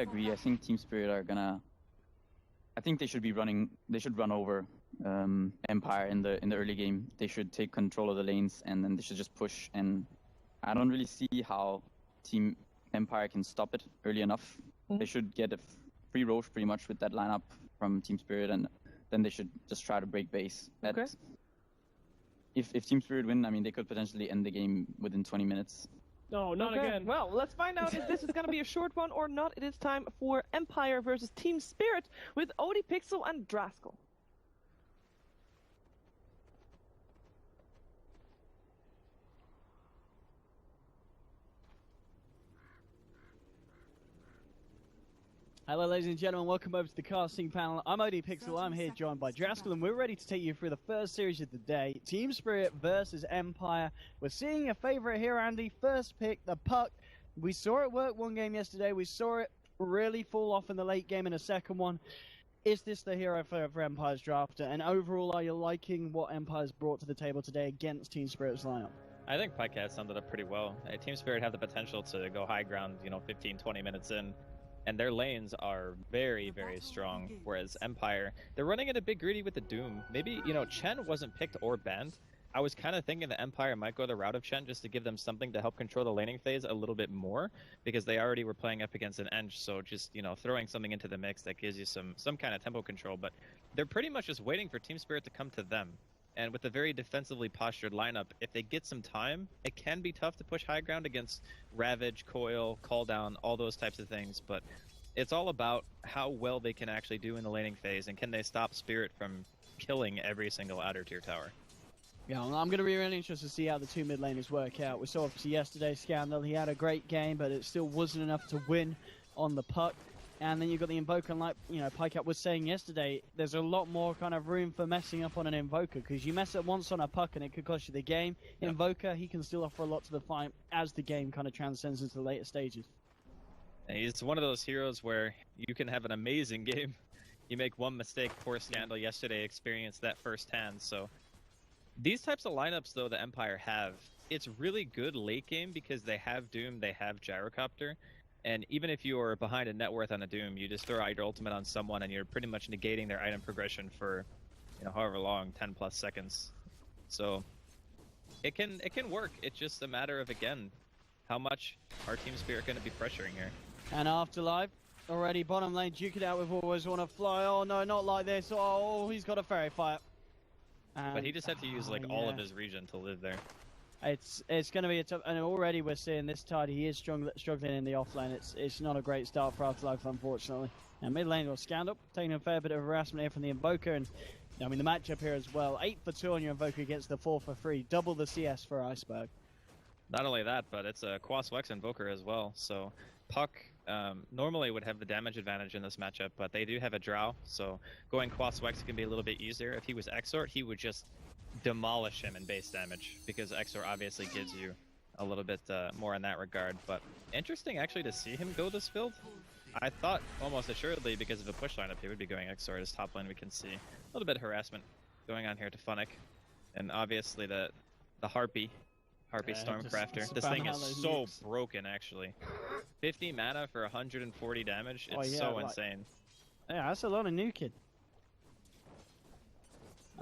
agree. I think Team Spirit are gonna. I think they should be running. They should run over Empire in the early game. They should take control of the lanes, and then they should just push. And I don't really see how Team Empire can stop it early enough. They should get a free Roche pretty much with that lineup from Team Spirit, and then they should just try to break base. Okay. If Team Spirit win, I mean, they could potentially end the game within 20 minutes. No, not again. Well, let's find out if this is going to be a short one or not. It is time for Empire versus Team Spirit with Odie Pixel and Draskell. Hello ladies and gentlemen, welcome over to the casting panel. I'm Odie Pixel, I'm here joined by Draskell, and we're ready to take you through the first series of the day. Team Spirit versus Empire. We're seeing a favourite here, Andy. First pick, the puck. We saw it work one game yesterday, we saw it really fall off in the late game in a second one. Is this the hero for Empire's draft? And overall, are you liking what Empire's brought to the table today against Team Spirit's lineup? I think Pycat summed it up pretty well. Team Spirit have the potential to go high ground, 15, 20 minutes in. And their lanes are very, very strong, whereas Empire, they're running it a bit greedy with the Doom. Maybe, Chen wasn't picked or banned. I was kind of thinking that Empire might go the route of Chen just to give them something to help control the laning phase a little bit more, because they already were playing up against an Eng, so just, throwing something into the mix that gives you some kind of tempo control. But they're pretty much just waiting for Team Spirit to come to them. And with a very defensively postured lineup, if they get some time, it can be tough to push high ground against Ravage, Coil, Call Down, all those types of things. But it's all about how well they can actually do in the laning phase, and can they stop Spirit from killing every single outer tier tower. Yeah, well, I'm going to be really interested to see how the two mid laners work out. We saw obviously yesterday Scandal, he had a great game, but it still wasn't enough to win on the puck. And then you've got the Invoker, and like, Pycat was saying yesterday, there's a lot more kind of room for messing up on an Invoker, because you mess it once on a puck and it could cost you the game. Yep. Invoker, he can still offer a lot to the fight as the game kind of transcends into the later stages. And he's one of those heroes where you can have an amazing game. You make one mistake, poor Scandal yesterday experienced that firsthand. So these types of lineups, though, the Empire have, it's really good late game because they have Doom, they have Gyrocopter. And even if you are behind a net worth on a Doom, you just throw out your ultimate on someone and you're pretty much negating their item progression for, however long, 10 plus seconds. So it can work. It's just a matter of, again, how much our Team Spirit going to be pressuring here. And Afterlife, already bottom lane, duke it out with Always Wanna Fly. Oh no, not like this. Oh, he's got a Fairy Fire. But he just had to use all of his region to live there. It's going to be a tough, and already we're seeing this Tide, he is struggling in the offlane. It's not a great start for Afterlife, unfortunately. And mid lane was Scandal, taking a fair bit of harassment here from the Invoker, and the matchup here as well. 8 for 2 on your Invoker against the 4 for 3, double the CS for Iceberg. Not only that, but it's a Quas Wex Invoker as well, so Puck normally would have the damage advantage in this matchup, but they do have a Drow, so going Quas Wex can be a little bit easier. If he was Exort, he would just demolish him in base damage, because Exor obviously gives you a little bit more in that regard. But interesting actually to see him go this build. I thought almost assuredly because of the push lineup he would be going Exor. His top lane we can see a little bit of harassment going on here to Funnick, and obviously the Harpy Stormcrafter. This thing is so broken actually. 50 mana for 140 damage. It's so insane. Yeah, that's a lot of nuking.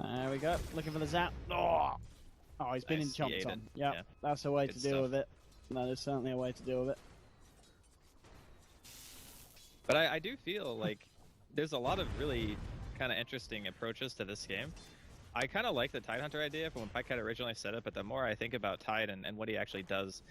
There we go, looking for the zap. Oh, he's been nice. chomped on. Yep. Yeah, that's a way to deal with it. That is certainly a way to deal with it. But I do feel like there's a lot of really kind of interesting approaches to this game. I kind of like the Tidehunter idea from when Pycat originally set it, but the more I think about Tide and what he actually does,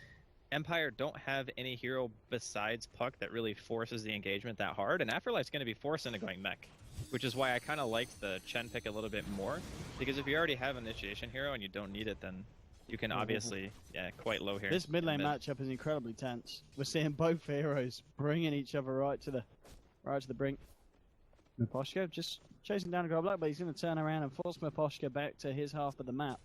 Empire don't have any hero besides Puck that really forces the engagement that hard, and Afterlife's going to be forced into going mech. Which is why I kind of liked the Chen pick a little bit more, because if you already have an initiation hero and you don't need it, then you can obviously, quite low here. This mid lane matchup is incredibly tense. We're seeing both heroes bringing each other right to the brink. Miposhka just chasing down a Goblak, but he's going to turn around and force Miposhka back to his half of the map.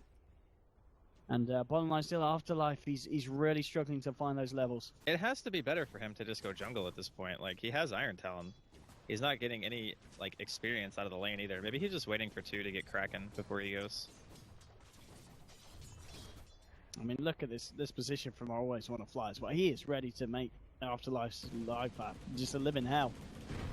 And bottom line still, Afterlife, he's really struggling to find those levels. It has to be better for him to just go jungle at this point. Like, he has Iron Talon. He's not getting any experience out of the lane either. Maybe he's just waiting for 2 to get Kraken before he goes. I mean, look at this position from Always Wanna Fly as well. He is ready to make Afterlife's life, just a living hell.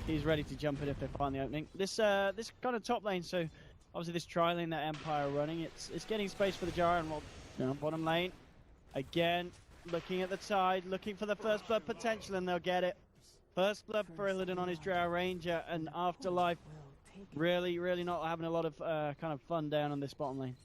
He's ready to jump in if they find the opening. This kind of top lane, so obviously this tri lane that Empire are running, it's getting space for the Jara, and well, bottom lane again, looking at the tide, looking for the first blood potential, and they'll get it. First blood for Illidan on his Drow Ranger, and Afterlife really not having a lot of kind of fun down on this bottom lane.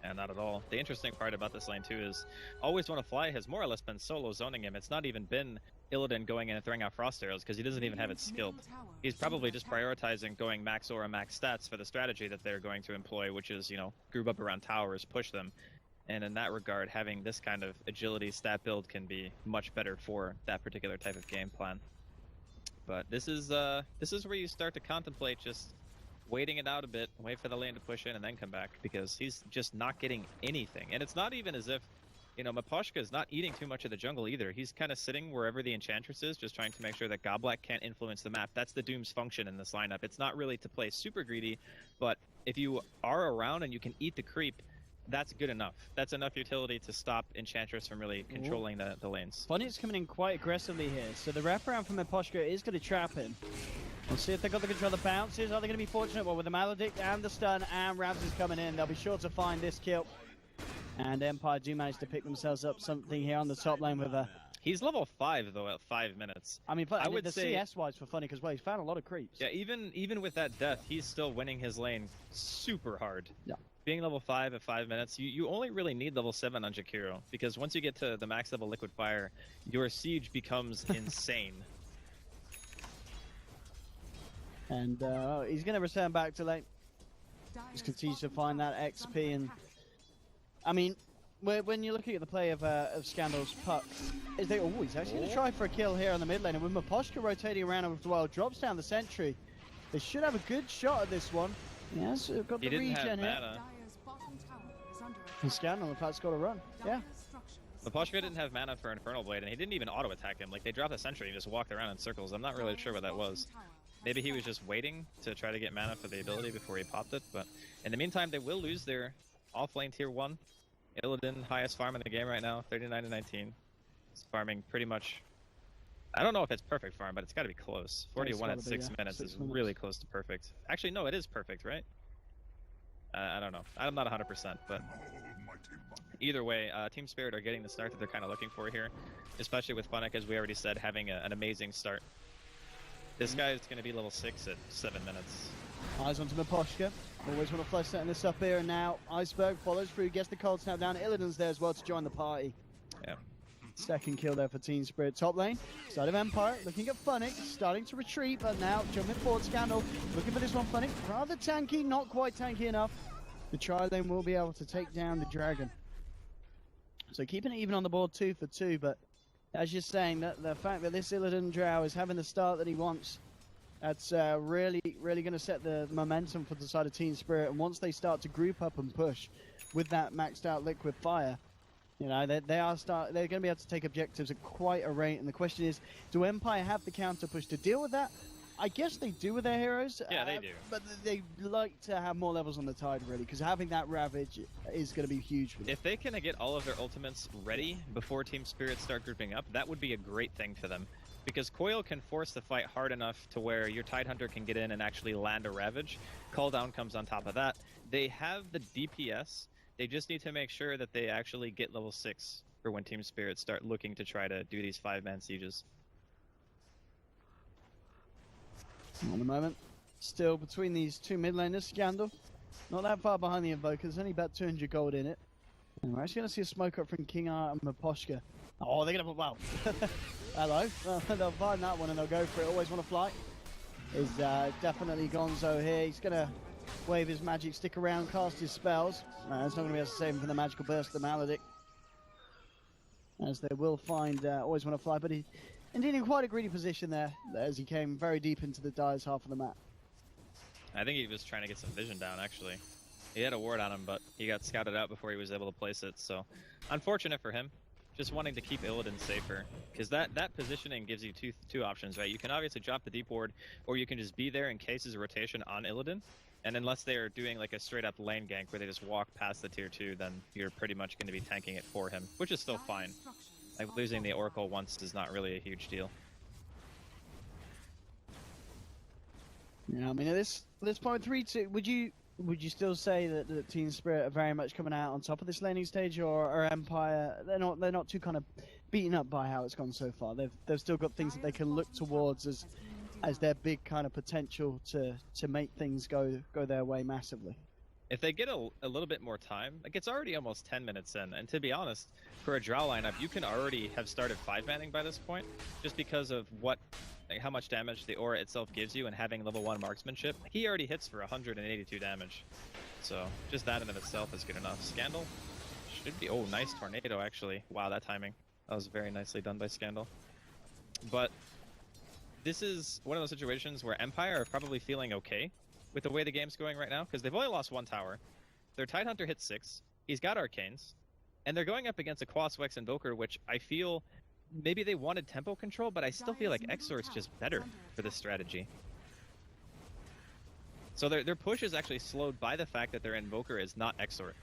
And not at all. The interesting part about this lane too is Always Wanna Fly has more or less been solo zoning him. It's not even been Illidan going in and throwing out frost arrows because he doesn't even have it skilled. He's probably just prioritizing going max aura, max stats for the strategy that they're going to employ, which is, you know, group up around towers, push them. And in that regard, having this kind of agility stat build can be much better for that particular type of game plan. But this is where you start to contemplate just waiting it out a bit, wait for the lane to push in, and then come back, because he's just not getting anything. And it's not even as if, you know, Miposhka is not eating too much of the jungle either. He's kind of sitting wherever the Enchantress is, just trying to make sure that Goblak can't influence the map. That's the Doom's function in this lineup. It's not really to play super greedy, but if you are around and you can eat the creep, that's good enough. That's enough utility to stop Enchantress from really controlling the lanes. Funny's coming in quite aggressively here, so the wraparound from Miposhka is going to trap him. We'll see if they got the control of the bounces. Are they going to be fortunate? Well, with the Maledict and the stun and Ravs is coming in, they'll be sure to find this kill. And Empire do manage to pick themselves up something here on the top lane with a... He's level 5 though at 5 minutes. I mean, I would the say CS-wise for Funny as well, he's found a lot of creeps. Yeah, even with that death, he's still winning his lane super hard. Yeah. Being level 5 at 5 minutes, you only really need level 7 on Jakiro, because once you get to the max level Liquid Fire, your siege becomes insane. And he's going to return back to lane. Just continues to find that XP, and I mean, when you're looking at the play of Scandal's puck, he's actually going to try for a kill here on the mid lane, and with Miposhka rotating around with the wild, drops down the sentry. They should have a good shot at this one. Yes, got the regen here. And Scandal, in fact, got a run. Yeah. Miposhka didn't have mana for Infernal Blade, and he didn't even auto attack him. Like, they dropped a sentry and just walked around in circles. I'm not really sure what that was. Maybe he was just waiting to try to get mana for the ability before he popped it, but in the meantime, they will lose their off-lane tier 1. Illidan, highest farm in the game right now, 39-19. It's farming pretty much... I don't know if it's perfect farm, but it's got to be close. 41 at 6 minutes is really close to perfect. Actually, no, it is perfect, right? I don't know. I'm not 100%, but... Either way, Team Spirit are getting the start that they're kind of looking for here, especially with Funnick, as we already said, having an amazing start. This guy is going to be level 6 at 7 minutes. Eyes onto Miposhka. Always want to flush setting this up here, and now Iceberg follows through, gets the cold snap down. Illidan's there as well to join the party. Yeah. Second kill there for Team Spirit. Top lane, side of Empire, looking at Funnick, starting to retreat, but now jumping forward, Scandal, looking for this one. Funnick, rather tanky, not quite tanky enough. The tri lane will be able to take down the dragon. So keeping it even on the board 2 for 2, but as you're saying, that the fact that this Illidan Drow is having the start that he wants, that's really going to set the momentum for the side of Team Spirit. And once they start to group up and push with that maxed out Liquid Fire, you know, they're going to be able to take objectives at quite a rate. And the question is, do Empire have the counter push to deal with that? I guess they do with their heroes. Yeah, they do. But they like to have more levels on the tide, really, because having that Ravage is going to be huge for them. If they can get all of their ultimates ready before Team Spirit start grouping up, that would be a great thing for them. Because Coil can force the fight hard enough to where your Tidehunter can get in and actually land a Ravage. Call Down comes on top of that. They have the DPS. They just need to make sure that they actually get level 6 for when Team Spirit start looking to try to do these 5-man sieges. On the moment, still between these two mid laners, Scandal, not that far behind the Invokers, only about 200 gold in it. And we're actually going to see a smoke up from King Art and Miposhka. Oh, they're going to put, wow. Hello. They'll find that one and they'll go for it. Always Want to Fly is definitely Gonzo here. He's going to wave his magic, stick around, cast his spells. It's not going to be able to save him from the magical burst of the Maledict. As they will find Always Want to Fly, but he... Indeed, in quite a greedy position there, as he came very deep into the Dyer's half of the map. I think he was trying to get some vision down, actually. He had a ward on him, but he got scouted out before he was able to place it, so... Unfortunate for him. Just wanting to keep Illidan safer. Because that positioning gives you two options, right? You can obviously drop the deep ward, or you can just be there in case there's a rotation on Illidan. And unless they are doing like a straight-up lane gank where they just walk past the tier 2, then you're pretty much going to be tanking it for him, which is still fine. Like losing the Oracle once is not really a huge deal. Yeah, I mean, at this point, 3-2, would you still say that the Team Spirit are very much coming out on top of this laning stage, or Empire they're not too kind of beaten up by how it's gone so far? They've still got things that they can look towards as their big kind of potential to make things go their way massively. If they get a little bit more time, like it's already almost 10 minutes in, and to be honest, for a Drow lineup, you can already have started 5-manning by this point, just because of how much damage the aura itself gives you, and having level 1 marksmanship. He already hits for 182 damage, so just that in of itself is good enough. Scandal should be, oh, nice tornado actually. Wow, that timing. That was very nicely done by Scandal. But this is one of those situations where Empire are probably feeling okay with the way the game's going right now, because they've only lost 1 tower. Their Tidehunter hits 6, he's got Arcanes, and they're going up against a Quas Wex Invoker, which I feel maybe they wanted tempo control, but I still feel like Exor's just better for this strategy. So their push is actually slowed by the fact that their Invoker is not Exor.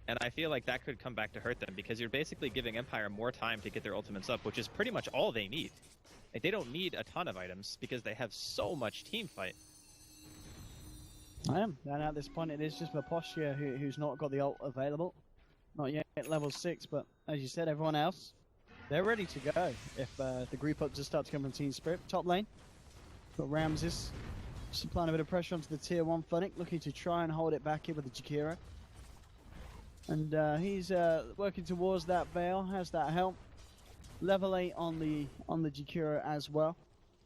And I feel like that could come back to hurt them, because you're basically giving Empire more time to get their ultimates up, which is pretty much all they need. Like, they don't need a ton of items, because they have so much team fight. I am, and at this point it is just Posture who's not got the ult available. Not yet at level 6, but as you said, everyone else, they're ready to go if the group up just start to come from Team Spirit. Top lane, got Ramses just applying a bit of pressure onto the tier 1 Funnick, looking to try and hold it back here with the Jakiro. And he's working towards that Veil, has that help. Level 8 on the Jakiro as well.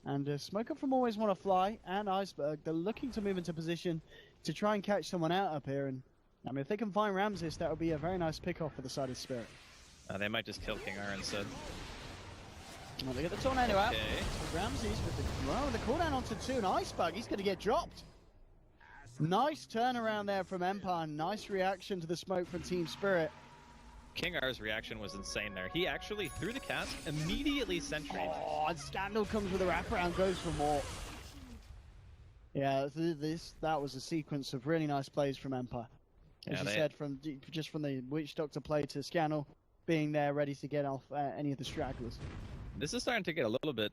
And Smoker from Always Want to Fly and Iceberg, they're looking to move into position to try and catch someone out up here. And I mean, if they can find Ramses, that would be a very nice pick-off for the side of Spirit. They might just kill King Ar instead. Well, they get the tornado out. So Ramses with the cooldown onto 2, and Iceberg, he's going to get dropped. Nice turnaround there from Empire. Nice reaction to the smoke from Team Spirit. King Ar's reaction was insane there. He actually threw the cask, immediately sentry. Oh, and Scandal comes with a wraparound, goes for more. Yeah, that was a sequence of really nice plays from Empire. As you said, just from the Witch Doctor play to Scandal being there ready to get off any of the stragglers. This is starting to get a little bit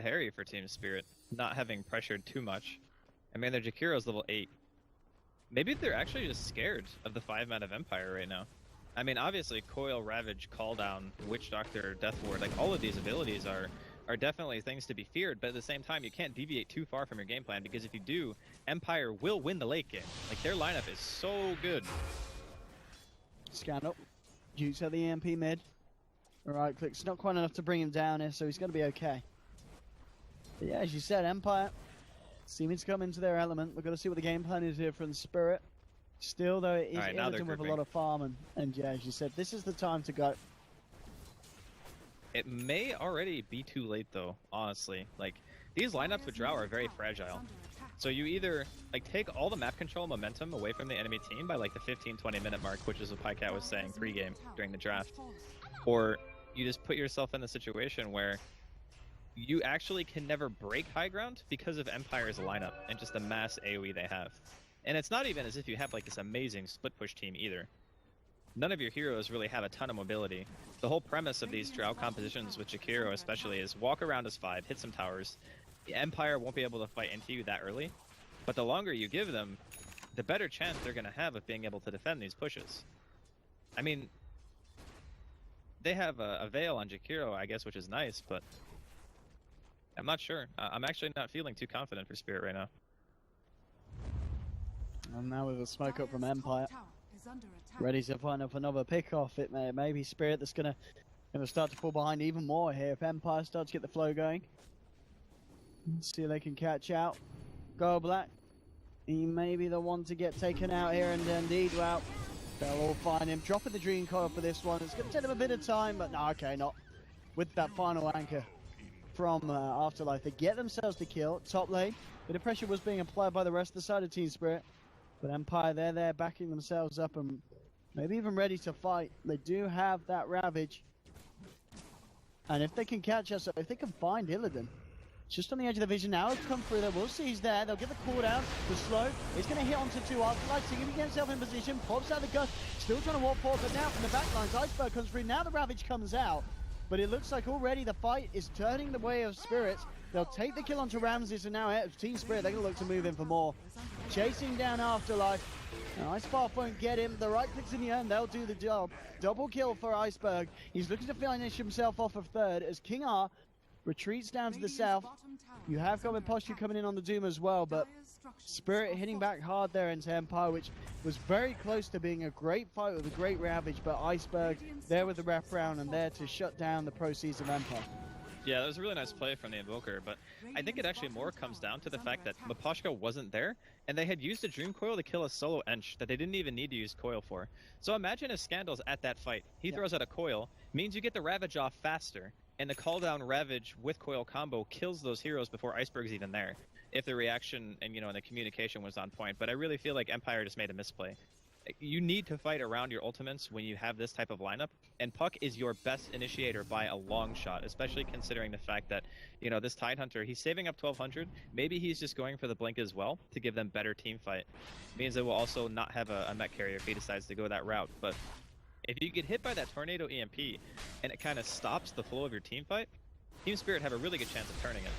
hairy for Team Spirit, not having pressured too much. I mean, their Jakiro's level 8. Maybe they're actually just scared of the 5-man of Empire right now. I mean, obviously, Coil, Ravage, Call Down, Witch Doctor, Death Ward, like all of these abilities are definitely things to be feared, but at the same time, you can't deviate too far from your game plan, because if you do, Empire will win the late game. Like, their lineup is so good. Scandal. Jukes at the EMP mid. Right click's not quite enough to bring him down here, so he's going to be okay. But yeah, as you said, Empire seeming to come into their element. We've got to see what the game plan is here from Spirit. Still, though, it is Illidan with a lot of farm, and yeah, as you said, this is the time to go. It may already be too late, though, honestly. Like, these lineups with Drow are very fragile. So you either, like, take all the map control momentum away from the enemy team by, like, the 15-20 minute mark, which is what Pycat was saying pre-game during the draft, or you just put yourself in the situation where you actually can never break high ground because of Empire's lineup and just the mass AoE they have. And it's not even as if you have like this amazing split push team either. None of your heroes really have a ton of mobility. The whole premise of these Drow compositions with Jakiro especially is walk around as 5, hit some towers. The Empire won't be able to fight into you that early, but the longer you give them, the better chance they're going to have of being able to defend these pushes. I mean, they have a Veil on Jakiro, I guess, which is nice, but I'm not sure. I'm actually not feeling too confident for Spirit right now. And now with a smoke up from Empire, ready to find up another pick off. It may be Spirit that's gonna start to fall behind even more here if Empire starts to get the flow going. Let's see if they can catch out. Go Black. He may be the one to get taken out here, and indeed, well, they'll all find him. Dropping the Dream Coil for this one. It's gonna take them a bit of time, but no, okay, not with that final anchor from Afterlife. They get themselves the kill. Top lane, bit of pressure was being applied by the rest of the side of Team Spirit. But Empire, they're there backing themselves up and maybe even ready to fight. They do have that Ravage. And if they can catch us, if they can find Illidan, Just on the edge of the vision now. It's come through there. We'll see he's there. They'll get the cooldown. The slow. It's going to hit onto 2 Afterlife. So he can get himself in position. Pops out the gun. Still trying to walk forward. But now from the back lines, Iceberg comes through. Now the Ravage comes out. But it looks like already the fight is turning the way of Spirits. They'll take the kill onto Ramses. And now Team Spirit, they're going to look to move in for more. Chasing down Afterlife. And Icepath won't get him. The right clicks in the end. They'll do the job. Double kill for Iceberg. He's looking to finish himself off of third as King R retreats down to the south. You have got with Posture coming in on the Doom as well, but Spirit hitting back hard there into Empire, which was very close to being a great fight with a great Ravage, but Iceberg there with the wraparound and there to shut down the proceeds of Empire. Yeah, that was a really nice play from the Invoker, but I think it actually more comes down to the fact that Miposhka wasn't there, and they had used a Dream Coil to kill a solo Ench that they didn't even need to use Coil for. So imagine if Scandal's at that fight. He throws out a Coil, means you get the Ravage off faster, and the call down Ravage with Coil combo kills those heroes before Iceberg's even there. If the reaction and and the communication was on point, but I really feel like Empire just made a misplay. You need to fight around your ultimates when you have this type of lineup, and Puck is your best initiator by a long shot, especially considering the fact that, this Tidehunter, he's saving up 1200. Maybe he's just going for the blink as well to give them better team fight. Means it will also not have a mech carrier if he decides to go that route, but if you get hit by that Tornado EMP and it kind of stops the flow of your team fight, Team Spirit have a really good chance of turning it.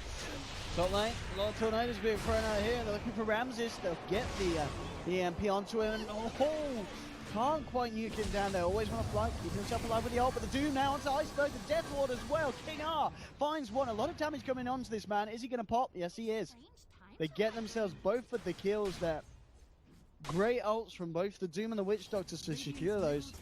Top lane, a lot of tornadoes being thrown out here. They're looking for Ramses. They'll get the EMP onto him. Oh, can't quite nuke him down there. Always want to fly, keeping himself alive with the ult. But the Doom now onto Iceberg, the Death Ward as well. King R finds one. A lot of damage coming onto this man. Is he going to pop? Yes, he is. They get themselves both with the kills there. Great ults from both the Doom and the Witch Doctors to secure those.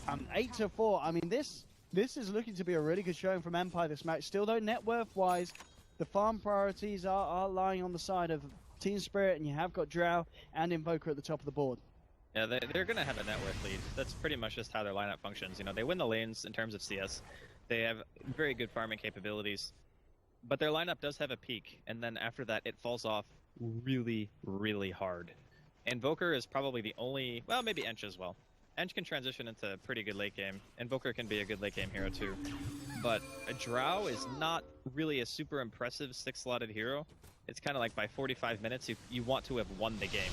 8-4. I mean, this is looking to be a really good showing from Empire this match. Still though, net worth-wise, the farm priorities are lying on the side of Team Spirit, and you have got Drow and Invoker at the top of the board. Yeah, they're going to have a net worth lead. That's pretty much just how their lineup functions. They win the lanes in terms of CS. They have very good farming capabilities. But their lineup does have a peak, and then after that, it falls off really, really hard. Invoker is probably the only... Well, maybe Ench as well. Ench can transition into pretty good late game. Invoker can be a good late game hero too. But a Drow is not really a super impressive 6-slotted hero. It's kind of like by 45 minutes, you want to have won the game.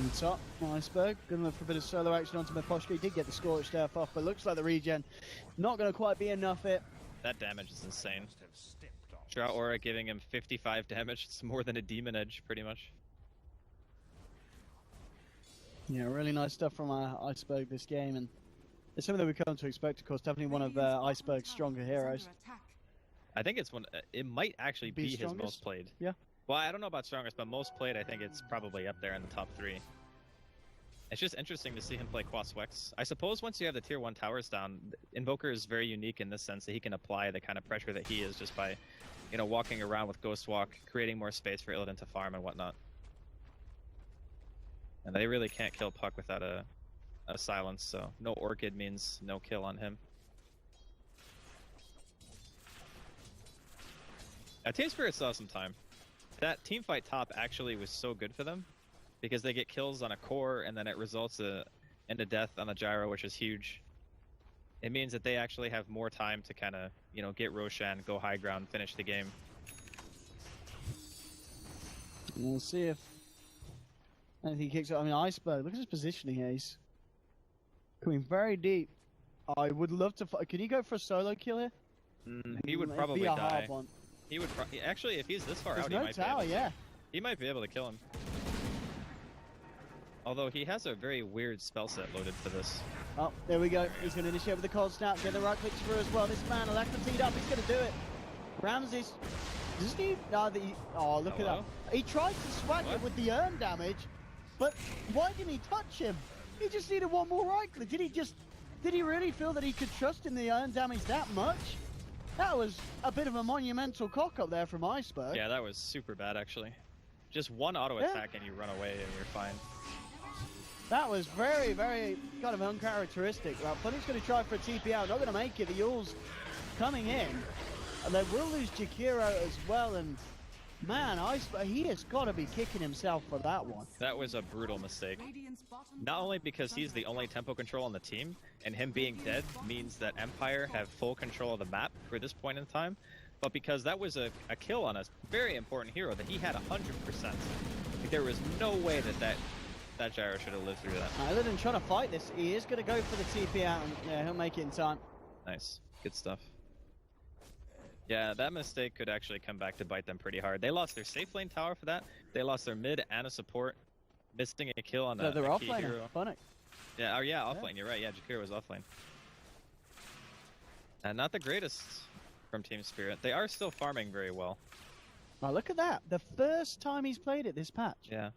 On top, Iceberg, going to look for a bit of solo action onto Miposhka. He did get the Scorch Staff off, but looks like the regen not going to quite be enough it. That damage is insane. Drow Aura giving him 55 damage. It's more than a Demon Edge, pretty much. Yeah, really nice stuff from Iceberg this game, and it's something that we've come to expect, of course. Definitely one of Iceberg's stronger heroes. I think it's one. It might actually be his most played. Yeah. Well, I don't know about strongest, but most played, I think it's probably up there in the top 3. It's just interesting to see him play Quaswex. I suppose once you have the tier 1 towers down, Invoker is very unique in this sense that he can apply the kind of pressure that he is just by, walking around with Ghost Walk, creating more space for Illidan to farm and whatnot. And they really can't kill Puck without a silence, so no Orchid means no kill on him. Now, Team Spirit still has some time. That teamfight top actually was so good for them because they get kills on a core and then it results in a death on the gyro, which is huge. It means that they actually have more time to kind of, get Roshan, go high ground, finish the game. We'll see if anything kicks out. I mean, Iceberg, look at his positioning here. He's coming very deep. I would love to... Can he go for a solo kill here? He would probably be a die. hard one. He would actually, if he's this far There's out, no he might tower, be able to. yeah. He might be able to kill him. Although he has a very weird spell set loaded for this. Oh, there we go. He's going to initiate with the cold snap, get the right clicks through as well. This man will have to feed up. He's going to do it. Ramses, doesn't he? No, oh, look at that. He tried to swag it with the earn damage, but why didn't he touch him? He just needed one more right click. Did he really feel that he could trust in the earn damage that much? That was a bit of a monumental cock up there from Iceberg. Yeah, that was super bad actually. Just one auto attack and you run away and you're fine. That was very, very kind of uncharacteristic. Well, Funny's going to try for a TP out. Not going to make it. The Yule's coming in. And they will lose Jakiro as well. And man, he has got to be kicking himself for that one. That was a brutal mistake. Not only because he's the only tempo control on the team, and him being dead means that Empire have full control of the map for this point in time, but because that was a kill on a very important hero that he had 100%. Like, there was no way that gyro should have lived through that. Illidan trying to fight this. He is going to go for the TP out, and yeah, he'll make it in time. Nice. Good stuff. Yeah, that mistake could actually come back to bite them pretty hard. They lost their safe lane tower for that. They lost their mid and a support. Missing a kill on So they're a key offlane. hero. Funny. Yeah, offlane. You're right. Yeah, Jakiro was offlane. And not the greatest from Team Spirit. They are still farming very well. Oh, look at that. The first time he's played it this patch. Yeah.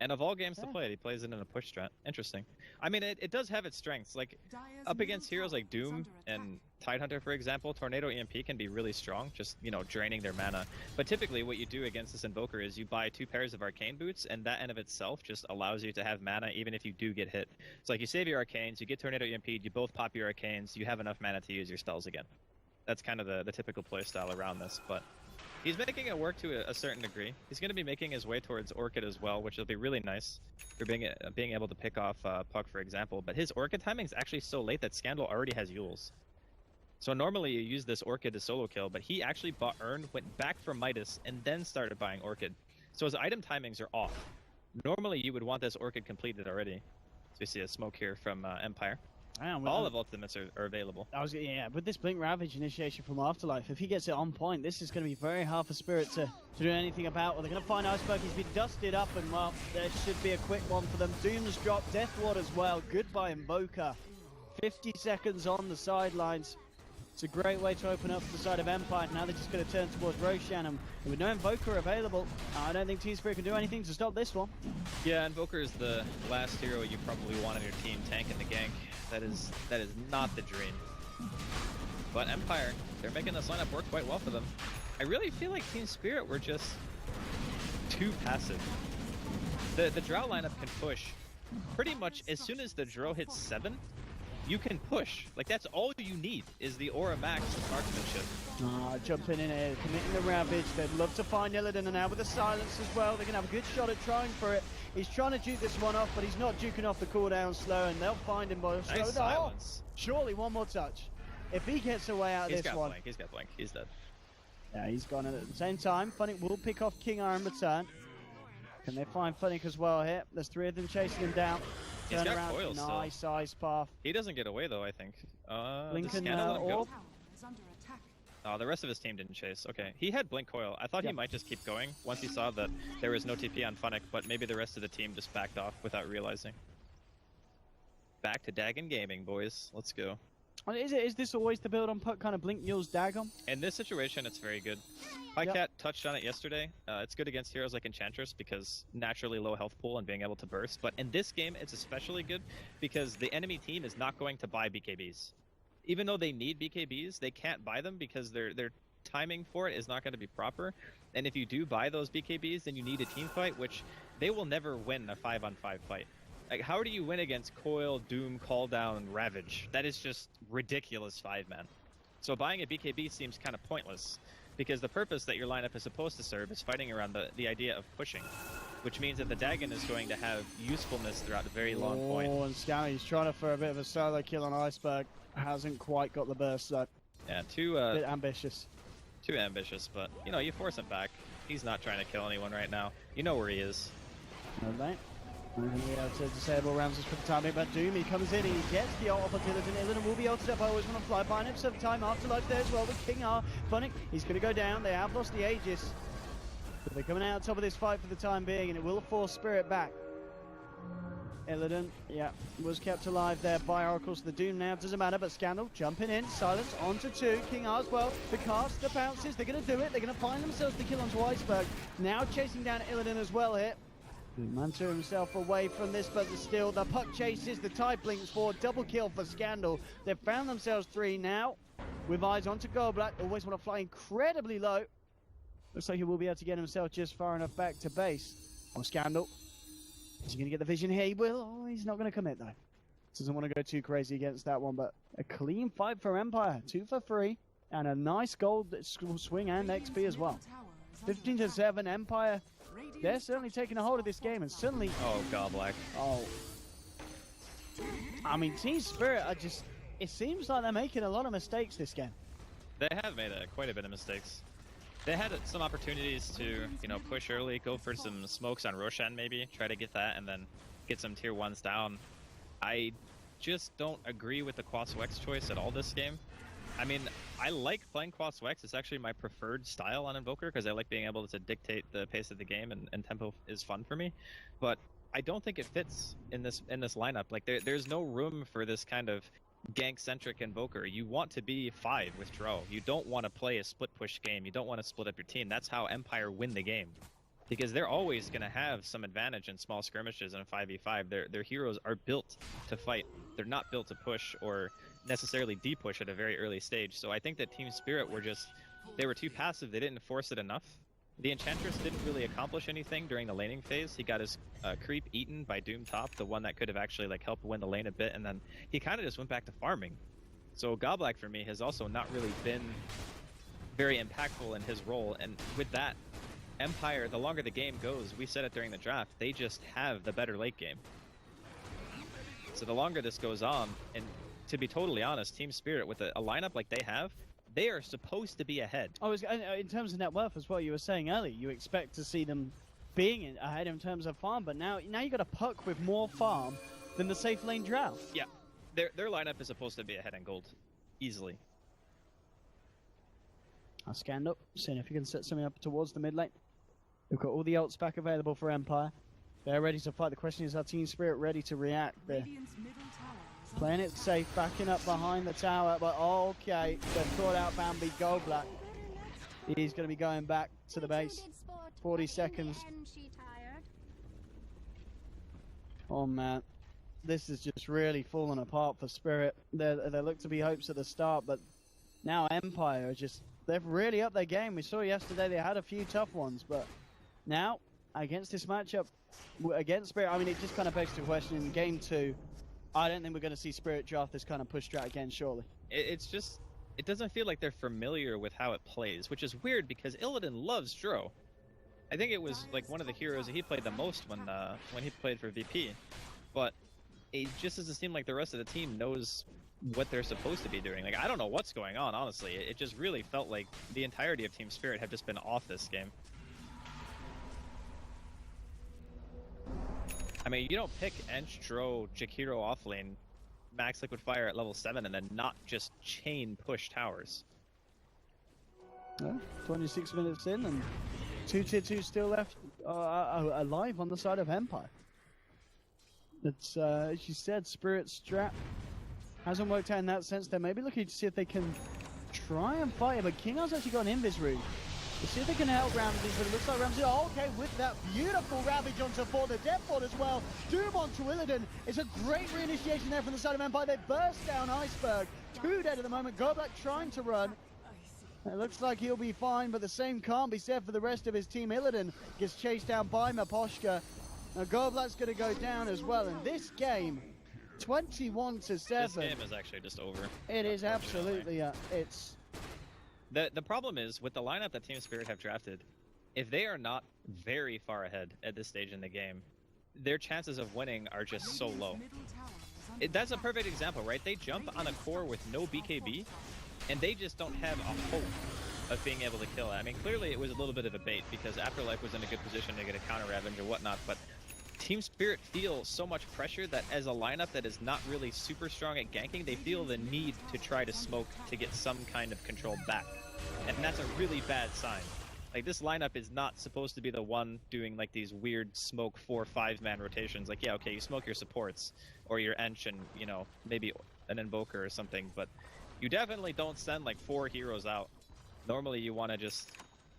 And of all games to play it, he plays it in a push strat. Interesting. I mean, it does have its strengths. Like, up against heroes like Doom and Tidehunter, for example, Tornado EMP can be really strong, just, you know, draining their mana. But typically what you do against this Invoker is you buy 2 pairs of Arcane Boots, and that in of itself just allows you to have mana even if you do get hit. It's like you save your Arcanes, you get Tornado EMP'd, you both pop your Arcanes, you have enough mana to use your spells again. That's kind of the typical playstyle around this, but he's making it work to a certain degree. He's going to be making his way towards Orchid as well, which will be really nice for being able to pick off Puck, for example. But his Orchid timing is actually so late that Scandal already has Yules. So normally you use this Orchid to solo kill, but he actually bought Urn, went back for Midas, and then started buying Orchid. So his item timings are off. Normally you would want this Orchid completed already. So you see a smoke here from Empire. All of ultimates are available. Yeah, with this Blink Ravage initiation from Afterlife, if he gets it on point, this is going to be very hard for Spirit to do anything about. Well, they're going to find Iceberg. He's been dusted up, and well, there should be a quick one for them. Doom's dropped, Death Ward as well. Goodbye, Invoker. 50 seconds on the sidelines. It's a great way to open up the side of Empire. Now they're just going to turn towards Roshan, and with no Invoker available, I don't think Team Spirit can do anything to stop this one. Yeah, Invoker is the last hero you probably want on your team tanking the gank. That is not the dream. But Empire, they're making this lineup work quite well for them. I really feel like Team Spirit were just too passive. The Drow lineup can push pretty much as soon as the Drow hits 7. You can push. Like, that's all you need is the Aura Max marksmanship. Jumping in here, committing the Ravage. They'd love to find Illidan, and now with the silence as well, they're going to have a good shot at trying for it. He's trying to juke this one off, but he's not juking off the cooldown slow, and they'll find him by slow. Nice silence. Surely one more touch. If he gets away out of this one. He's got blank. He's dead. Yeah, he's gone at the same time. Funnick will pick off King Eye in return. Can they find Funnick as well here? There's 3 of them chasing him down. He's Turn got around. coil still. Nice ice path. He doesn't get away though, I think. Lincoln let him go? Orb. Oh, the rest of his team didn't chase. Okay, he had Blink Coil. I thought he might just keep going once he saw that there was no TP on Funnick, but maybe the rest of the team just backed off without realizing. Back to Dagon Gaming, boys. Let's go. Is this always the build on Puck, kind of Blink Yule's Dagon? In this situation, it's very good. Pycat touched on it yesterday. It's good against heroes like Enchantress because naturally low health pool and being able to burst. But in this game, it's especially good because the enemy team is not going to buy BKBs. Even though they need BKBs, they can't buy them because their timing for it is not going to be proper. And if you do buy those BKBs, then you need a team fight, which they will never win a 5-on-5 fight. Like, how do you win against Coil, Doom, Call Down, Ravage? That is just ridiculous 5-man. So buying a BKB seems kind of pointless because the purpose that your lineup is supposed to serve is fighting around the idea of pushing, which means that the Dagon is going to have usefulness throughout a very long point. Oh, and Scammy, trying to for a bit of a solo kill on Iceberg. Hasn't quite got the burst though. Yeah, a bit ambitious. Too ambitious, but you know, you force him back. He's not trying to kill anyone right now. You know where he is. No, mate. We're going to be able to disable Ramses for the time being, but Doom, he comes in, he gets the ult off of Illidan. Illidan will be ulted up. I always want to fly by him. Some time Afterlife there as well with King R. Funnick, he's going to go down. They have lost the Aegis. But they're coming out on top of this fight for the time being, and it will force Spirit back. Illidan, was kept alive there by Oracles. The Doom now doesn't matter, but Scandal jumping in. Silence onto 2. King R as well. The cast, the bounces, they're going to do it. They're going to find themselves the kill onto Iceberg. Now chasing down Illidan as well here. Mantua himself away from this, but still the puck chases, the tide blinks forward, double kill for Scandal. They've found themselves 3 now, with eyes onto Goldblack. Always want to fly incredibly low. Looks like he will be able to get himself just far enough back to base. On Scandal. Is he going to get the vision here? He will. Oh, he's not going to commit though. Doesn't want to go too crazy against that one, but a clean fight for Empire. 2 for 3, and a nice gold swing and XP as well. 15-7, Empire. They're certainly taking a hold of this game, and suddenly... Oh, Goblak. Oh. I mean, Team Spirit are just... It seems like they're making a lot of mistakes this game. They have made quite a bit of mistakes. They had some opportunities to, push early, go for some smokes on Roshan maybe, try to get that, and then get some tier 1s down. I just don't agree with the Quas-Wex choice at all this game. I mean, I like playing Quas-Wex. It's actually my preferred style on Invoker because I like being able to dictate the pace of the game, and tempo is fun for me. But I don't think it fits in this lineup. Like there's no room for this kind of gank-centric Invoker. You want to be 5 with Drow. You don't want to play a split push game. You don't want to split up your team. That's how Empire win the game. Because they're always going to have some advantage in small skirmishes in a 5v5. Their heroes are built to fight. They're not built to push or necessarily de-push at a very early stage. So I think that Team Spirit they were too passive. They didn't force it enough. The Enchantress didn't really accomplish anything during the laning phase. He got his creep eaten by Doom Top, the one that could have actually helped win the lane a bit, and then he kind of just went back to farming. So Goblak for me has also not really been very impactful in his role, and with that, Empire, the longer the game goes, we said it during the draft, they just have the better late game. So the longer this goes on, and to be totally honest, Team Spirit with a lineup like they have, they are supposed to be ahead. In terms of net worth as well, you were saying earlier, you expect to see them being ahead in terms of farm, but now you got a puck with more farm than the safe lane Drow. Yeah, their lineup is supposed to be ahead in gold, easily. I'll stand up, seeing if you can set something up towards the mid lane. We've got all the ults back available for Empire. They're ready to fight. The question is, our Team Spirit ready to react? They're playing it safe, backing up behind the tower, but okay, they've thought out Bambi Goldblack. He's going to be going back to the base. 40 seconds. Oh man, this is just really falling apart for Spirit. There look to be hopes at the start, but now Empire are they've really upped their game. We saw yesterday they had a few tough ones, but now against this matchup against Spirit, I mean, it just kind of begs the question in game 2. I don't think we're going to see Spirit draft this kind of push strat again, surely. It doesn't feel like they're familiar with how it plays, which is weird because Illidan loves Dro. I think it was one of the heroes that he played the most when he played for VP, but it just doesn't seem like the rest of the team knows what they're supposed to be doing. I don't know what's going on, honestly. It just really felt like the entirety of Team Spirit have just been off this game. I mean, you don't pick Ench, Dro, Jakiro offlane, max liquid fire at level 7, and then not just chain push towers. Well, 26 minutes in, and 2 tier 2 still left alive on the side of Empire. It's, as you said, Spirit strat hasn't worked out in that sense. They're maybe looking to see if they can try and fight it, but King's actually got an invis room. We'll see if they can help Ramsey, but it looks like Ramsey, okay, with that beautiful ravage onto Ford, the Death Ford as well. Doom onto Illidan. It's a great reinitiation there from the side of Empire. They burst down Iceberg. 2 dead at the moment. Goblak trying to run. It looks like he'll be fine, but the same can't be said for the rest of his team. Illidan gets chased down by Maposhka. Now Goblak's going to go down as well. In this game, 21-7. This game is actually just over. It is absolutely, it's... The problem is, with the lineup that Team Spirit have drafted, if they are not very far ahead at this stage in the game, their chances of winning are just so low. That's a perfect example, right? They jump on a core with no BKB, and they just don't have a hope of being able to kill it. I mean, clearly it was a little bit of a bait, because Afterlife was in a good position to get a counter Ravage or whatnot, but Team Spirit feels so much pressure that as a lineup that is not really super strong at ganking, they feel the need to try to smoke to get some kind of control back. And that's a really bad sign. This lineup is not supposed to be the one doing these weird smoke 4-5-man rotations. Yeah, okay, you smoke your supports or your Ench and, maybe an Invoker or something, but you definitely don't send 4 heroes out. Normally you want to just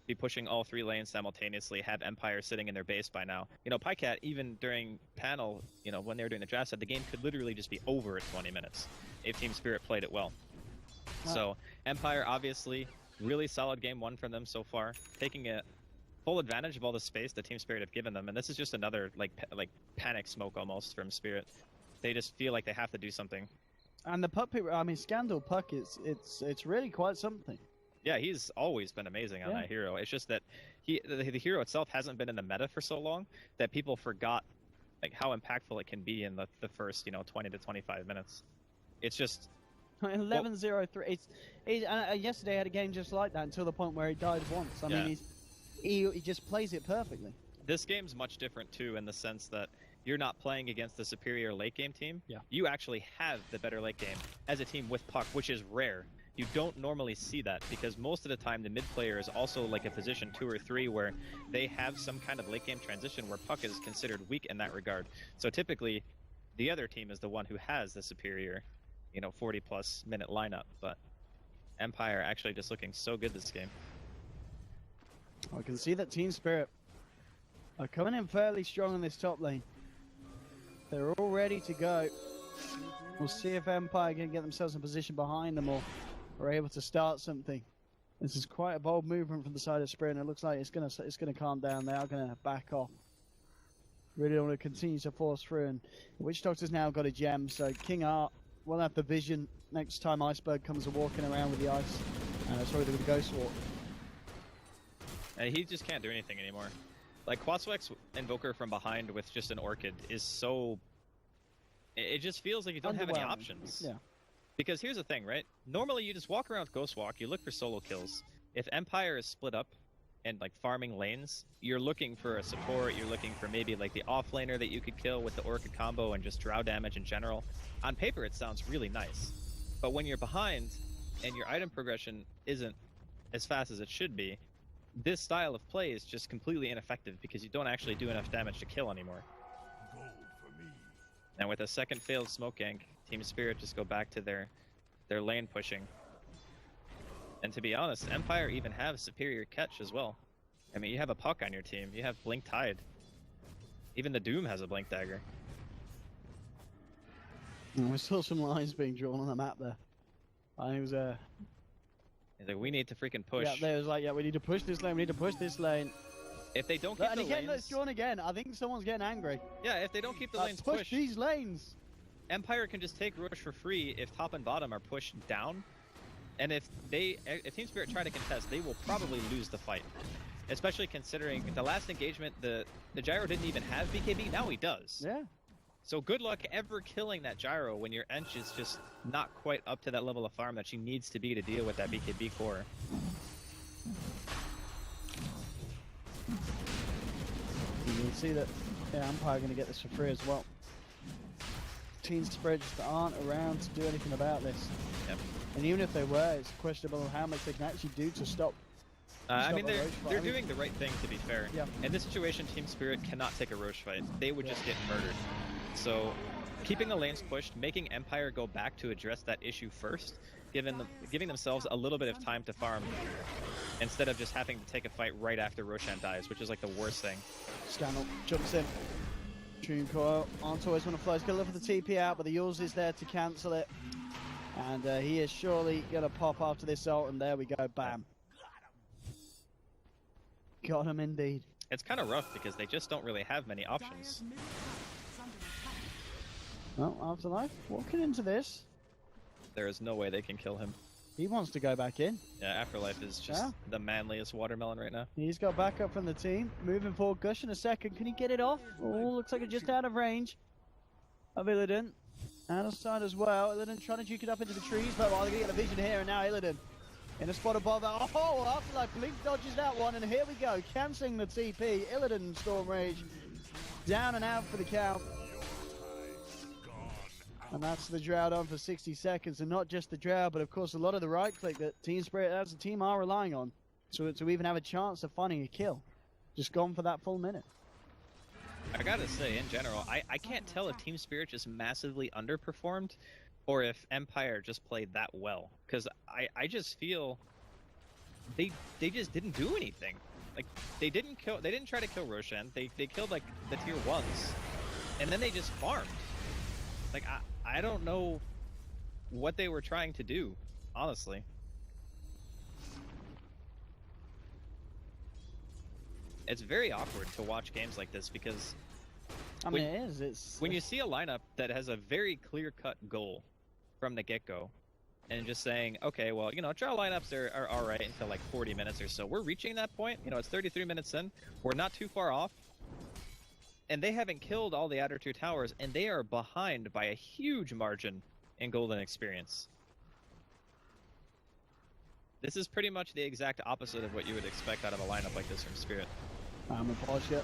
be pushing all 3 lanes simultaneously, have Empire sitting in their base by now. PyCat, even during panel, when they were doing the draft, said the game could literally just be over at 20 minutes if Team Spirit played it well. Wow. So Empire, obviously, really solid game 1 from them so far, taking a full advantage of all the space that Team Spirit have given them, and this is just another panic smoke almost from Spirit. They just feel like they have to do something. And the puck, I mean, Scandal Puck it's really quite something. Yeah, he's always been amazing on that hero. It's just that the hero itself hasn't been in the meta for so long that people forgot how impactful it can be in the first 20 to 25 minutes. It's just 11-0-3. Yesterday I had a game just like that until the point where he died once. I mean, he just plays it perfectly. This game's much different too, in the sense that you're not playing against the superior late game team. Yeah. You actually have the better late game as a team with puck, which is rare. You don't normally see that because most of the time the mid player is also like a position 2 or 3 where they have some kind of late game transition where puck is considered weak in that regard. So typically the other team is the one who has the superior, 40 plus minute lineup, but Empire actually just looking so good this game. I can see that Team Spirit are coming in fairly strong in this top lane. They're all ready to go. We'll see if Empire can get themselves in position behind them or are able to start something. This is quite a bold movement from the side of Spirit, and it looks like it's gonna calm down. They are gonna back off. Really don't want to continue to force through, and Witch Doctor's now got a gem, so King Art will have the vision next time Iceberg comes walking around with the ice. Sorry, with the Ghost Walk. He just can't do anything anymore. Like Quatsweck's Invoker from behind with just an Orchid is so... It just feels like you don't have any options. Yeah. Because here's the thing, right? Normally you just walk around with Ghost Walk, you look for solo kills. If Empire is split up and like farming lanes, you're looking for a support, you're looking for maybe like the offlaner that you could kill with the Orchid combo and just drow damage in general. On paper it sounds really nice. But when you're behind and your item progression isn't as fast as it should be, this style of play is just completely ineffective because you don't actually do enough damage to kill anymore. And with a second failed smoke gank, Team Spirit just go back to their lane pushing. And to be honest, Empire even have superior catch as well. I mean, you have a puck on your team, you have Blink Tide. Even the Doom has a Blink Dagger. We saw some lines being drawn on the map there. I think it was He's like, we need to freaking push. Yeah, there was like, yeah, we need to push this lane, we need to push this lane. If they don't keep and the again, lanes... it's drawn again. I think someone's getting angry. Yeah, if they don't keep the lanes push pushed, these lanes. Empire can just take Roche for free if top and bottom are pushed down. And if Team Spirit try to contest, they will probably lose the fight. Especially considering the last engagement, the Gyro didn't even have BKB, now he does. Yeah. So good luck ever killing that Gyro when your Ench is just not quite up to that level of farm that she needs to be to deal with that BKB core. You can see that Empire are going to get this for free as well. Team Spirit just aren't around to do anything about this. Yep. And even if they were, it's questionable how much they can actually do to stop. I mean, they're doing the right thing, to be fair. Yeah. In this situation, Team Spirit cannot take a Roche fight. They would just get murdered. So, keeping the lanes pushed, making Empire go back to address that issue first, giving themselves a little bit of time to farm, instead of just having to take a fight right after Roshan dies, which is like the worst thing. Scannel jumps in. Tune Coil, Aren't always want to fly. He's going to look for the TP out, but the Yules is there to cancel it. And he is surely going to pop after this ult, and there we go, bam. Got him indeed. It's kind of rough because they just don't really have many options. Well, Afterlife walking into this. There is no way they can kill him. He wants to go back in. Yeah, Afterlife is just the manliest watermelon right now. He's got backup from the team. Moving forward, Gush in a second. Can he get it off? Oh, looks like it's just out of range of Illidan. Out of sight as well. Illidan trying to juke it up into the trees, but while they get the vision here, and now Illidan in a spot above that. Oh, Afterlife Blink dodges that one, and here we go. Cancelling the TP. Illidan Storm Rage down and out for the count. And that's the Drow on for 60 seconds, and not just the Drow, but of course a lot of the right click that Team Spirit as a team are relying on to even have a chance of finding a kill. Just gone for that full minute. I gotta say, in general, I can't tell if Team Spirit just massively underperformed, or if Empire just played that well. Because I just feel they just didn't do anything. Like they didn't try to kill Roshan. They killed like the tier 1s, and then they just farmed. Like I don't know what they were trying to do, honestly. It's very awkward to watch games like this because I mean, it is. It's when you see a lineup that has a very clear-cut goal from the get-go, and just saying, okay, well, you know, draw lineups are all right until like 40 minutes or so. We're reaching that point. You know, it's 33 minutes in. We're not too far off. And they haven't killed all the outer 2 towers, and they are behind by a huge margin in golden experience. This is pretty much the exact opposite of what you would expect out of a lineup like this from Spirit. I'm a Porsche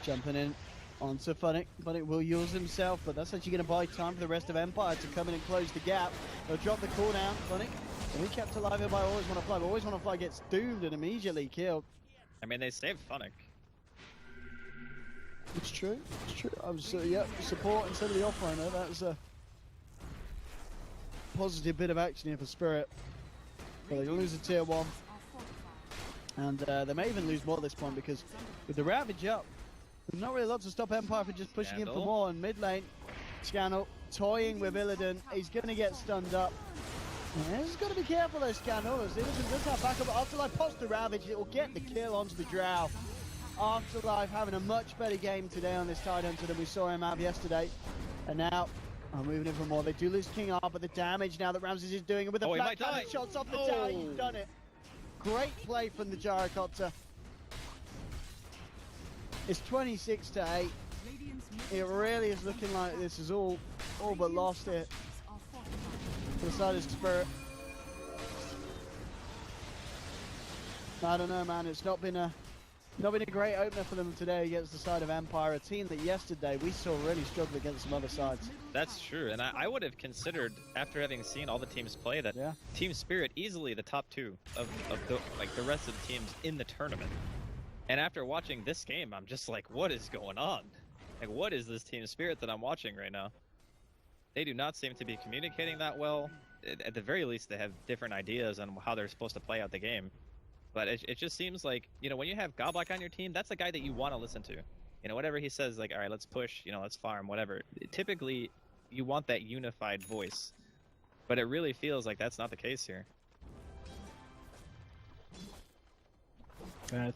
jumping in onto Funnick. Funnick will use himself, but that's actually going to buy time for the rest of Empire to come in and close the gap. They'll drop the cooldown. Funnick, and he kept alive here by Always Wanna Fly, but Always Wanna Fly gets doomed and immediately killed. I mean, they saved Funnick. It's true. It's true. I was, support instead of the offlaner. That was a positive bit of action here for Spirit. But they lose a tier 1. And they may even lose more at this point because with the Ravage up, there's not really a lot to stop Empire from just pushing in for more. And mid lane, Scandal toying with Illidan. He's going to get stunned up. Yeah, he's got to be careful though, Scandal. As Illidan does have backup. Afterlife pops the Ravage. It will get the kill onto the Drow. Afterlife having a much better game today on this Tidehunter than we saw him have yesterday. And now, moving in for more. They do lose King R, but the damage now that Ramses is doing it with the flat cannon shots off the tower. You've done it. Great play from the Gyrocopter. It's 26-8. It really is looking like this is all but lost it for the side of Spirit. I don't know, man. It's not been a great opener for them today against the side of Empire, a team that yesterday we saw really struggle against some other sides. That's true, and I would have considered, after having seen all the teams play, that Team Spirit easily the top 2 of the rest of the teams in the tournament. And after watching this game, I'm just like, what is going on? Like, what is this Team Spirit that I'm watching right now? They do not seem to be communicating that well. At the very least, they have different ideas on how they're supposed to play out the game. But it just seems like, you know, when you have Godblock on your team, that's the guy that you want to listen to. You know, whatever he says, like, all right, let's push, you know, let's farm, whatever. Typically, you want that unified voice. But it really feels like that's not the case here.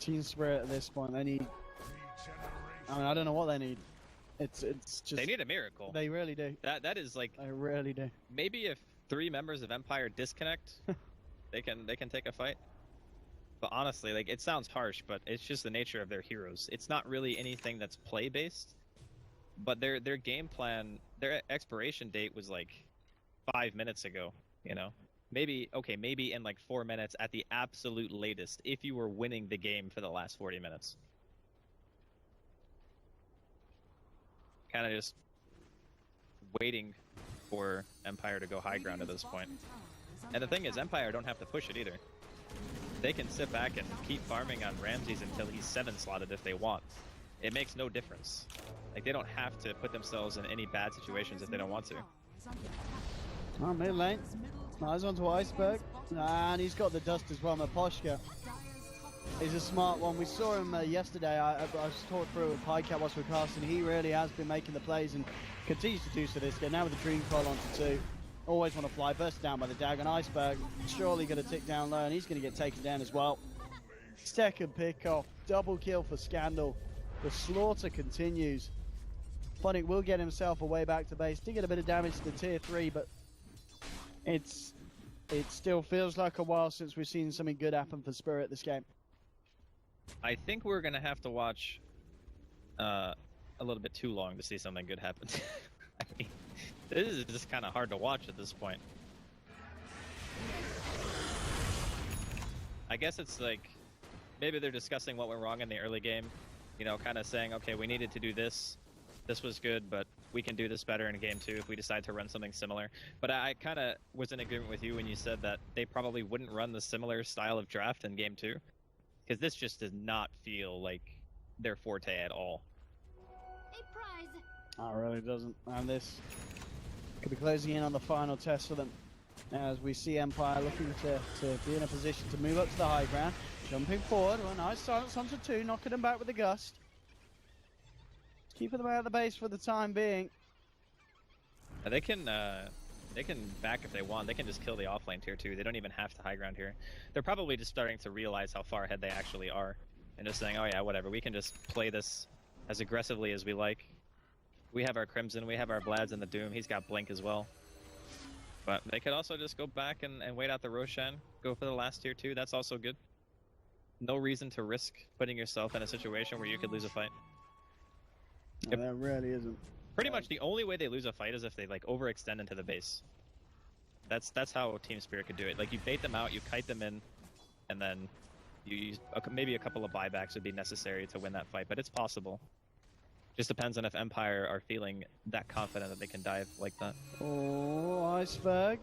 Team Spirit at this point, they need... I mean, I don't know what they need. It's just... They need a miracle. They really do. That is like... They really do. Maybe if 3 members of Empire disconnect, they can take a fight. But honestly, like, it sounds harsh, but it's just the nature of their heroes. It's not really anything that's play-based, but their game plan, their expiration date was like 5 minutes ago, you know? Maybe in like 4 minutes at the absolute latest, if you were winning the game for the last 40 minutes. Kind of just waiting for Empire to go high ground at this point. And the thing is, Empire don't have to push it either. They can sit back and keep farming on Ramses until he's 7-slotted if they want. It makes no difference. Like, they don't have to put themselves in any bad situations if they don't want to. Oh, mid lane. Nice one to Iceberg. And he's got the dust as well. Maposhka is a smart one. We saw him yesterday. I was talked through with Pycat whilst we're casting. He really has been making the plays and continues to do so this game. Now with the Dream Coil onto 2. Always Want to Fly, burst down by the Dagon. Iceberg surely going to tick down low, and he's going to get taken down as well. Second pick off, double kill for Scandal. The slaughter continues. Funnick will get himself away back to base. Did get a bit of damage to the tier 3, but it still feels like a while since we've seen something good happen for Spirit this game. I think we're going to have to watch a little bit too long to see something good happen. I mean, this is just kind of hard to watch at this point. I guess it's like, maybe they're discussing what went wrong in the early game. You know, kind of saying, okay, we needed to do this. This was good, but we can do this better in game 2 if we decide to run something similar. But I kind of was in agreement with you when you said that they probably wouldn't run the similar style of draft in game 2. Because this just does not feel like their forte at all. A prize. Oh, it really doesn't. And this could be closing in on the final test for them. As we see Empire looking to be in a position to move up to the high ground. Jumping forward. Well, nice silence onto 2, knocking them back with a gust. Keeping them out of the base for the time being. They can back if they want. They can just kill the offlane tier 2. They don't even have to high ground here. They're probably just starting to realize how far ahead they actually are. And just saying, oh yeah, whatever. We can just play this as aggressively as we like. We have our Crimson, we have our Vlads and the Doom. He's got Blink as well. But they could also just go back and wait out the Roshan. Go for the last tier 2. That's also good. No reason to risk putting yourself in a situation where you could lose a fight. No, there really isn't. Pretty much the only way they lose a fight is if they like overextend into the base. That's how Team Spirit could do it. Like, you bait them out, you kite them in, and then you use maybe a couple of buybacks would be necessary to win that fight, but it's possible. Just depends on if Empire are feeling that confident that they can dive like that. Oh, Iceberg.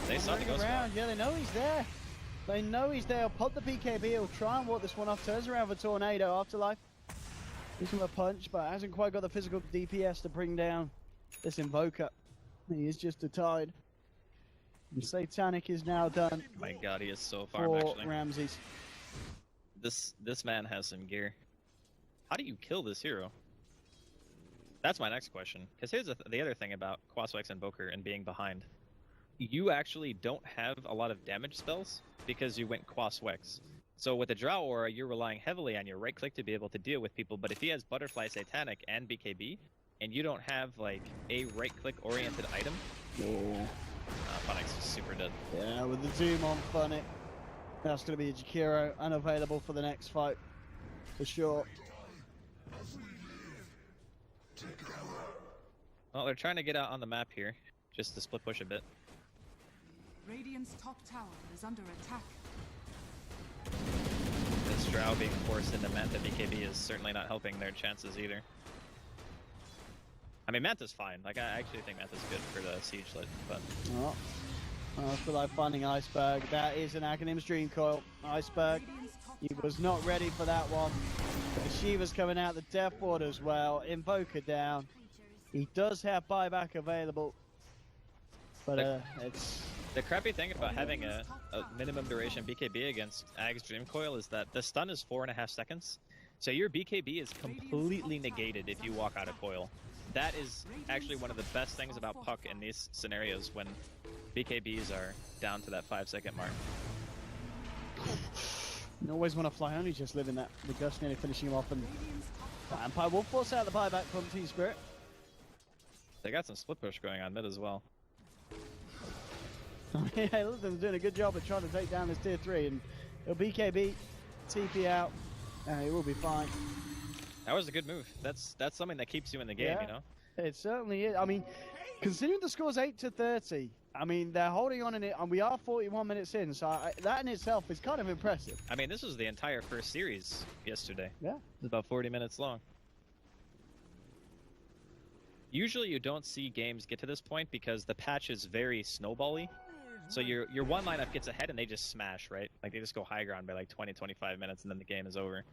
They saw the ghost around. Yeah, they know he's there. They know he's there. Put the BKB. He'll try and walk this one off. Turns around for Tornado. Afterlife. Gives him a punch, but hasn't quite got the physical DPS to bring down this Invoker. He is just a tide. And Satanic is now done. My god, he is so far for actually. Ramses. This man has some gear. How do you kill this hero? That's my next question. Because here's the other thing about Quaswex Invoker and being behind. You actually don't have a lot of damage spells because you went Quaswex. So with the Drow Aura, you're relying heavily on your right click to be able to deal with people, but if he has Butterfly Satanic and BKB, and you don't have like a right click oriented item, Funix is super dead. Yeah, with the zoom on Funny. That's going to be a Jakiro, unavailable for the next fight, for sure. Well, they're trying to get out on the map here, just to split push a bit. Radiant's top tower is under attack. This Drow being forced into Manta BKB is certainly not helping their chances either. I mean, Manta's fine. Like, I actually think Manta's good for the siege lit, but... Oh. I feel like finding Iceberg. That is an Acronym's Dream Coil. Iceberg, he was not ready for that one. The Shiva's coming out, the Death Ward as well. Invoker down. He does have buyback available. But it's... The crappy thing about having a minimum duration BKB against Ag's Dream Coil is that the stun is 4.5 seconds. So your BKB is completely negated if you walk out of coil. That is actually one of the best things about Puck in these scenarios when BKBs are down to that 5-second mark. You always want to fly only, just living that. The Gust nearly finishing him off, and Empire will force out the buyback from Team Spirit. They got some split push going on mid as well. Yeah, look, they're doing a good job of trying to take down this tier 3, and it'll BKB, TP out, and it will be fine. That was a good move. That's something that keeps you in the game, Yeah, you know? It certainly is. I mean, considering the score's 8-30, I mean, they're holding on in it, and we are 41 minutes in, so that in itself is kind of impressive. I mean, this was the entire first series yesterday. Yeah. It's about 40 minutes long. Usually you don't see games get to this point because the patch is very snowbally. So your one lineup gets ahead and they just smash, right? Like they just go high ground by like 20-25 minutes and then the game is over.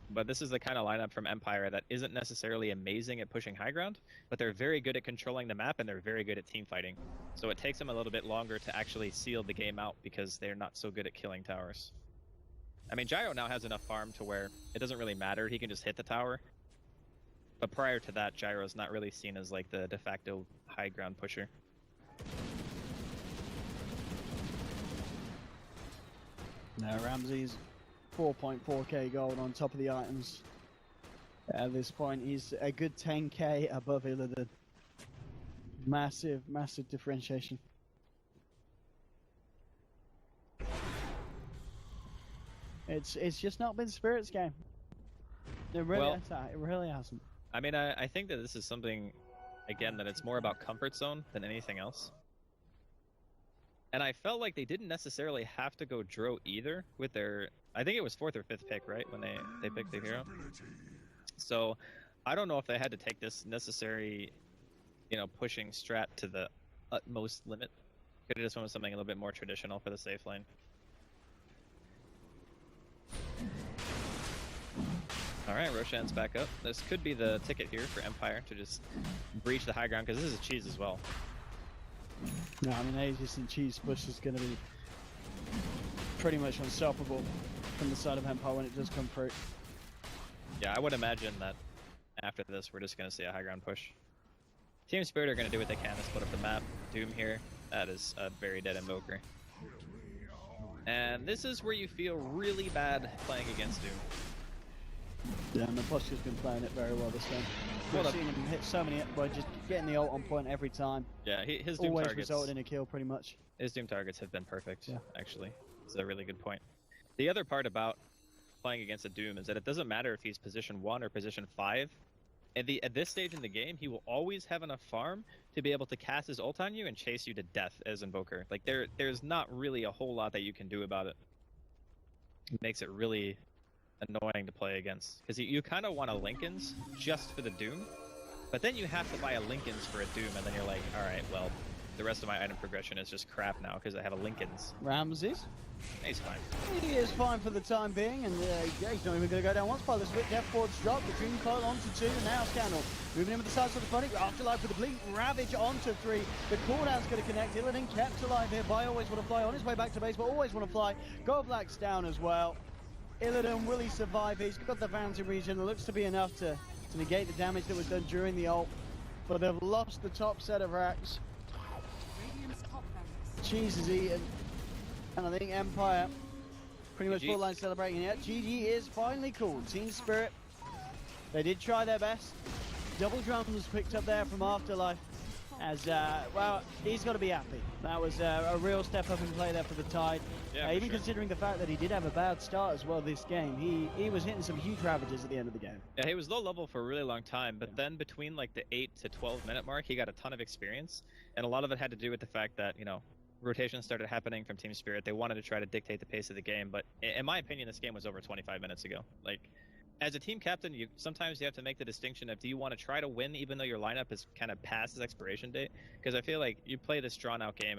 But this is the kind of lineup from Empire that isn't necessarily amazing at pushing high ground, but they're very good at controlling the map and they're very good at team fighting. So it takes them a little bit longer to actually seal the game out because they're not so good at killing towers. I mean, Gyro now has enough farm to where it doesn't really matter. He can just hit the tower. But prior to that, Gyro's not really seen as like the de facto high ground pusher. Now Ramses, 4.4k gold on top of the items. At this point, he's a good 10k above Illidan. Massive, massive differentiation. It's just not been Spirit's game. It really hasn't. I mean, I think that this is something, again, that it's more about comfort zone than anything else. And I felt like they didn't necessarily have to go Dro either with their... I think it was 4th or 5th pick, right? When they picked the hero. So, I don't know if they had to take this necessary, you know, pushing strat to the utmost limit. Could have just went with something a little bit more traditional for the safe lane. Alright, Roshan's back up. This could be the ticket here for Empire to just breach the high ground, because this is a cheese as well. No, I mean, Aegis and Cheese push is going to be pretty much unstoppable from the side of Empire when it does come through. Yeah, I would imagine that after this, we're just going to see a high ground push. Team Spirit are going to do what they can to split up the map. Doom here, that is a very dead Invoker. And this is where you feel really bad playing against Doom. Yeah, and the Posture's been playing it very well this game. We've seen him hit so many by just getting the ult on point every time. Yeah, his Doom always targets resulted in a kill, pretty much. His Doom targets have been perfect, yeah. Actually. It's a really good point. The other part about playing against a Doom is that it doesn't matter if he's position 1 or position 5. At this stage in the game, he will always have enough farm to be able to cast his ult on you and chase you to death as Invoker. Like there's not really a whole lot that you can do about it. It makes it really annoying to play against, because you kind of want a Linken's just for the Doom, but then you have to buy a Linken's for a Doom, and then you're like, all right, well, the rest of my item progression is just crap now because I have a Linken's. Ramses? He's fine. He is fine for the time being, and yeah, he's not even going to go down once by the switch. Deathward's drop, the Dream Coil onto 2, and now Scandal. Moving in with the sides of the funny, Afterlife with the blink, Ravage onto 3. The cooldown's going to connect. Illidan kept alive here by Always Want to Fly on his way back to base, but Always Want to Fly. Goldblack's down as well. Illidan, will he survive? He's got the Phantom Region. It looks to be enough to negate the damage that was done during the ult, but they've lost the top set of racks. Radiant's top barracks. Cheese is eaten. And I think Empire pretty much GG. full line celebrating it. GG is finally called. Team Spirit, they did try their best. Double drums picked up there from Afterlife. As, well, he's got to be happy. That was a real step up in play there for the Tide. Yeah, for even sure. considering the fact that he did have a bad start as well this game. He was hitting some huge ravages at the end of the game. Yeah, he was low level for a really long time, but then between like the 8 to 12 minute mark, he got a ton of experience, and a lot of it had to do with the fact that, you know, rotations started happening from Team Spirit. They wanted to try to dictate the pace of the game, but in my opinion, this game was over 25 minutes ago. Like, as a team captain, sometimes you have to make the distinction of, do you want to try to win even though your lineup is kind of past its expiration date? Because I feel like you play this drawn out game